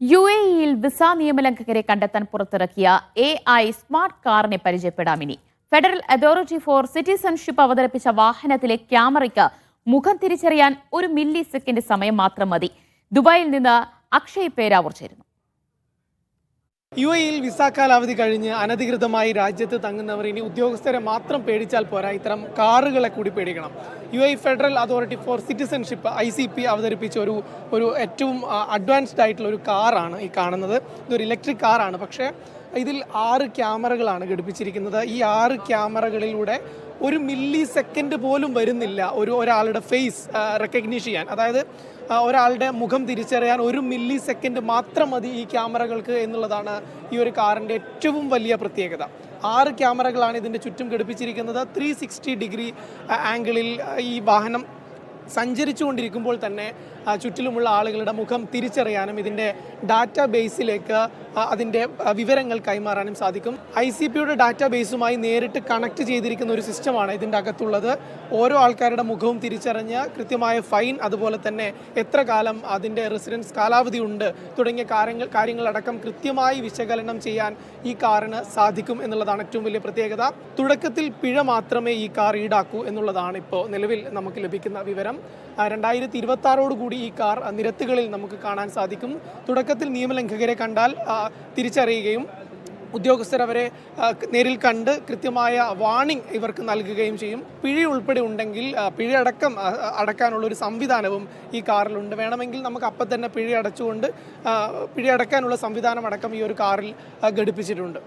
യുഎഇയിൽ visa നിയമലംഘകരെ കണ്ടെത്താൻ പുറത്തിറക്കിയ AI smart കാറിനെ പരിചയപ്പെടാം ഇനി. ഫെഡറൽ അതോറിറ്റി ഫോർ സിറ്റിസൺഷിപ്പ് അവതരിപ്പിച്ച വാഹനത്തിലെ ക്യാമറയ്ക്ക് മുഖം തിരിച്ചറിയാൻ 1 മില്ലി സെക്കൻഡ് സമയം മാത്രം മതി. ദുബായിൽ നിന്ന് അക്ഷയ് പേരാവൂർ ചേരുന്നു. യുഎഇയിൽ വിസ കാലാവധി കഴിഞ്ഞ് അനധികൃതമായി രാജ്യത്ത് തങ്ങുന്നവർ ഇനി ഉദ്യോഗസ്ഥരെ മാത്രം പേടിച്ചാൽ പോരാ, ഇത്തരം കാറുകളെ കൂടി പേടിക്കണം. UAE federal authority four citizenship ICP അവതരിപ്പിച്ച ഒരു ഏറ്റവും അഡ്വാൻസ്ഡ് ആയിട്ടുള്ള ഒരു കാറാണ് ഈ കാണുന്നത്. ഇതൊരു ഇലക്ട്രിക് കാറാണ്, പക്ഷേ ഇതിൽ 6 ക്യാമറകളാണ് ഘടിപ്പിച്ചിരിക്കുന്നത്. ഈ 6 ക്യാമറകളിലൂടെ 1 മില്ലി സെക്കൻഡ് പോലും വരുന്നില്ല ഒരാളുടെ ഫേസ് റെക്കഗ്നീഷ് ചെയ്യാൻ. അതായത് ഒരാളുടെ മുഖം തിരിച്ചറിയാൻ 1 മില്ലി സെക്കൻഡ് മാത്രം മതി ഈ ക്യാമറകൾക്ക് എന്നുള്ളതാണ് ഈ ഒരു കാറിൻ്റെ ഏറ്റവും വലിയ പ്രത്യേകത. 6 ക്യാമറകളാണ് ഇതിൻ്റെ ചുറ്റും ഘടിപ്പിച്ചിരിക്കുന്നത്. 360 ഡിഗ്രി ആംഗിളിൽ ഈ വാഹനം സഞ്ചരിച്ചുകൊണ്ടിരിക്കുമ്പോൾ തന്നെ ചുറ്റിലുമുള്ള ആളുകളുടെ മുഖം തിരിച്ചറിയാനും ഇതിൻ്റെ ഡാറ്റാ ബേസിലേക്ക് അതിൻ്റെ വിവരങ്ങൾ കൈമാറാനും സാധിക്കും. ICPയുടെ ഡാറ്റാ ബേസുമായി നേരിട്ട് കണക്ട് ചെയ്തിരിക്കുന്ന ഒരു സിസ്റ്റമാണ് ഇതിൻ്റെ അകത്തുള്ളത്. ഓരോ ആൾക്കാരുടെ മുഖവും തിരിച്ചറിഞ്ഞ് കൃത്യമായ ഫൈൻ, അതുപോലെ തന്നെ എത്ര കാലം അതിൻ്റെ റെസിഡൻസ് കാലാവധി ഉണ്ട് തുടങ്ങിയ കാര്യങ്ങളടക്കം കൃത്യമായി വിശകലനം ചെയ്യാൻ ഈ കാറിന് സാധിക്കും എന്നുള്ളതാണ് ഏറ്റവും വലിയ പ്രത്യേകത. തുടക്കത്തിൽ പിഴ മാത്രമേ ഈ കാർ ഈടാക്കൂ എന്നുള്ളതാണ് ഇപ്പോൾ നിലവിൽ നമുക്ക് ലഭിക്കുന്ന വിവരം. 2026 കൂടി ഈ കാർ നിരത്തുകളിൽ നമുക്ക് കാണാൻ സാധിക്കും. തുടക്കത്തിൽ നിയമലംഘകരെ കണ്ടാൽ തിരിച്ചറിയുകയും ഉദ്യോഗസ്ഥർ അവരെ നേരിൽ കണ്ട് കൃത്യമായ വാർണിംഗ് ഇവർക്ക് നൽകുകയും ചെയ്യും. പിഴ ഉൾപ്പെടെ ഉണ്ടെങ്കിൽ അടക്കാനുള്ള ഒരു സംവിധാനവും ഈ കാറിലുണ്ട്. വേണമെങ്കിൽ നമുക്ക് അപ്പം തന്നെ പിഴ അടച്ചുകൊണ്ട് പിഴ അടക്കാനുള്ള സംവിധാനം അടക്കം ഈ ഒരു കാറിൽ ഘടിപ്പിച്ചിട്ടുണ്ട്.